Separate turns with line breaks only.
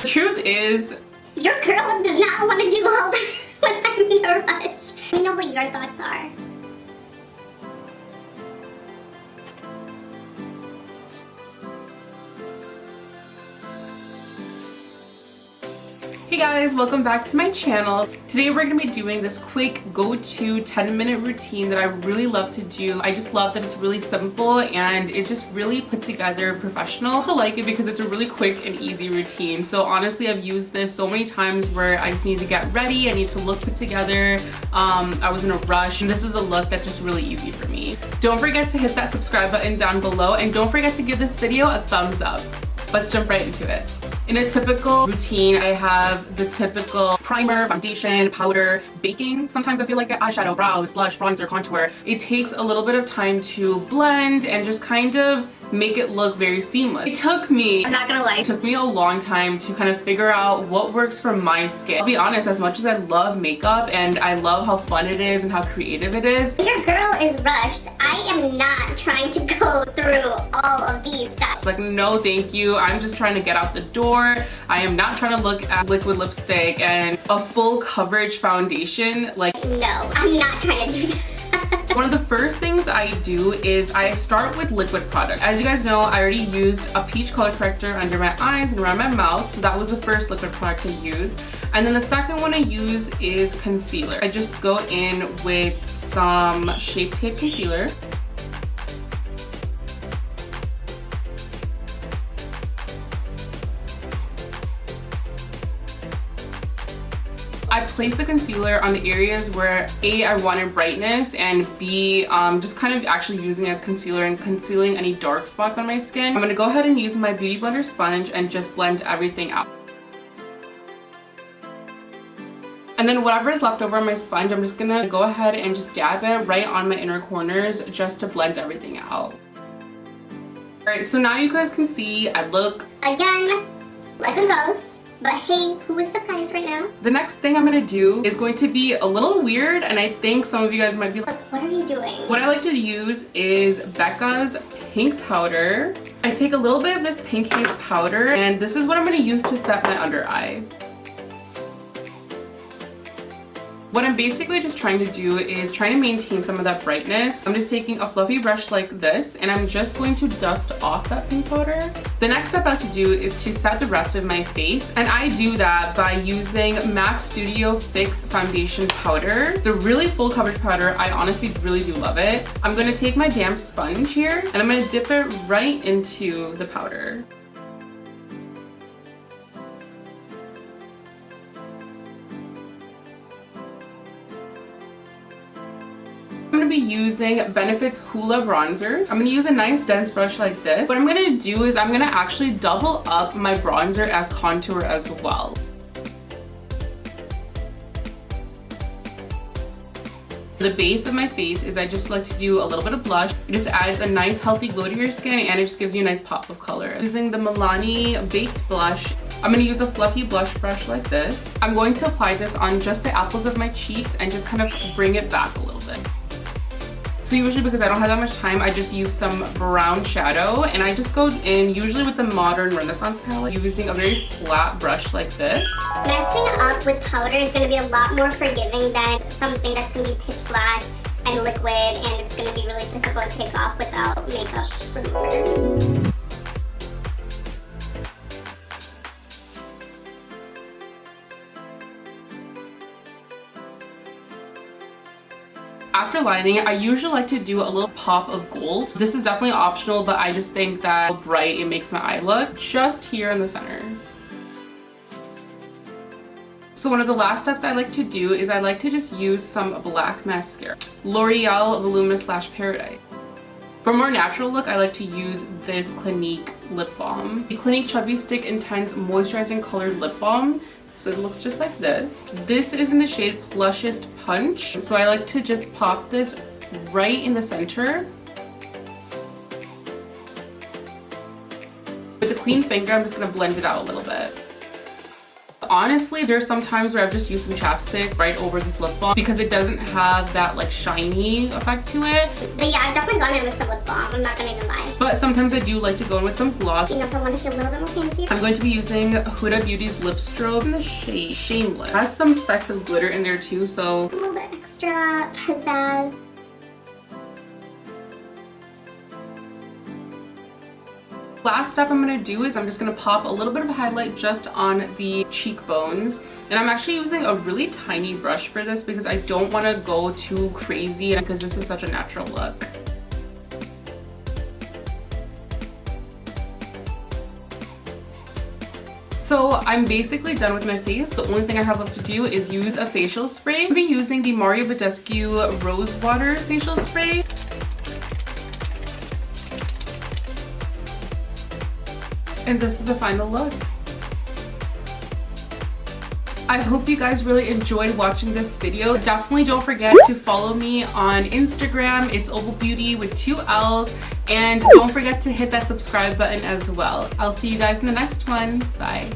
The truth is,
your girl does not want to do all that when I'm in a rush. Let me know what your thoughts are.
hey guys, welcome back to my channel. Today we're going to be doing this quick go-to 10-minute routine that I really love to do. I just love that it's really simple and it's just really put together professional. I also like it because it's a really quick and easy routine. So honestly, I've used this so many times where I just need to get ready, I need to look put together, I was in a rush, and this is a look that's just really easy for me. Don't forget to hit that subscribe button down below, and don't forget to give this video a thumbs up. Let's jump right into it. In a typical routine, I have the typical primer, foundation, powder, baking. Sometimes I feel like eyeshadow, brows, blush, bronzer, contour. It takes a little bit of time to blend and just kind of make it look very seamless. It took me, I'm not gonna lie, it took me a long time to kind of figure out what works for my skin. I'll be honest, as much as I love makeup and I love how fun it is and how creative it is,
Your girl is rushed. I am not trying to go through all of these steps.
it's like, no thank you. I'm just trying to get out the door. I am not trying to look at liquid lipstick and a full coverage foundation. Like,
No, I'm not trying to do that.
one of the first things I do is I start with liquid product. As you guys know, I already used a peach color corrector under my eyes and around my mouth, so that was the first liquid product I used. And then the second one I use is concealer. I just go in with some Shape Tape concealer. I place the concealer on the areas where A, I wanted brightness, and B, just kind of actually using it as concealer and concealing any dark spots on my skin. I'm gonna go ahead and use my Beauty Blender sponge and just blend everything out. And then whatever is left over on my sponge, I'm just gonna go ahead and just dab it right on my inner corners just to blend everything out. Alright, so now you guys can see I look,
Again, like a ghost. But hey, who is surprised right now?
the next thing I'm gonna do is going to be a little weird, and I think some of you guys might be like,
What are you doing?
what I like to use is Becca's pink powder. I take a little bit of this pink haze powder, and this is what I'm gonna use to set my under eye. What I'm basically just trying to do is trying to maintain some of that brightness. I'm just taking a fluffy brush like this, and I'm just going to dust off that pink powder. The next step I like to do is to set the rest of my face, and I do that by using MAC Studio Fix Foundation Powder. The really full coverage powder, I honestly really do love it. I'm going to take my damp sponge here, and I'm going to dip it right into the powder. I'm going to be using Benefit's Hoola bronzer. I'm going to use a nice dense brush like this. What I'm going to do is I'm going to actually double up my bronzer as contour as well. The base of my face is I just like to do a little bit of blush. It just adds a nice healthy glow to your skin, and it just gives you a nice pop of color. Using the Milani Baked Blush, I'm going to use a fluffy blush brush like this. I'm going to apply this on just the apples of my cheeks and just kind of bring it back a little bit. So usually, because I don't have that much time, I just use some brown shadow, and I just go in usually with the Modern Renaissance palette using a very flat brush like this.
Messing up with powder is going to be a lot more forgiving than something that's going to be pitch black and liquid, and it's going to be really difficult to take off without makeup remover.
After lining, I usually like to do a little pop of gold. This is definitely optional, but I just think that how bright it makes my eye look, just here in the centers. So one of the last steps I like to do is I like to just use some black mascara. L'Oreal Voluminous Lash Paradise. For a more natural look, I like to use this Clinique lip balm. The Clinique Chubby Stick Intense Moisturizing Colored Lip Balm. So it looks just like this. This is in the shade Plushest Punch. So I like to just pop this right in the center. With a clean finger, I'm just gonna blend it out a little bit. Honestly, there's some times where I've just used some chapstick right over this lip balm because it doesn't have that like shiny effect to it.
But yeah, I've definitely gone in with some lip balm, I'm not gonna even lie.
But sometimes I do like to go in with some gloss.
You know, if I want to feel a little bit more fancy.
I'm going to be using Huda Beauty's lip strobe in the shade Shameless. It has some specks of glitter in there too, so
a little bit extra pizzazz.
last step I'm going to do is I'm just going to pop a little bit of a highlight just on the cheekbones. And I'm actually using a really tiny brush for this because I don't want to go too crazy because this is such a natural look. So I'm basically done with my face. The only thing I have left to do is use a facial spray. I'll be using the Bedescu Rose Water Facial Spray. And this is the final look. I hope you guys really enjoyed watching this video. Definitely don't forget to follow me on Instagram. It's Opal Beauty with 2 L's. And don't forget to hit that subscribe button as well. I'll see you guys in the next one. Bye.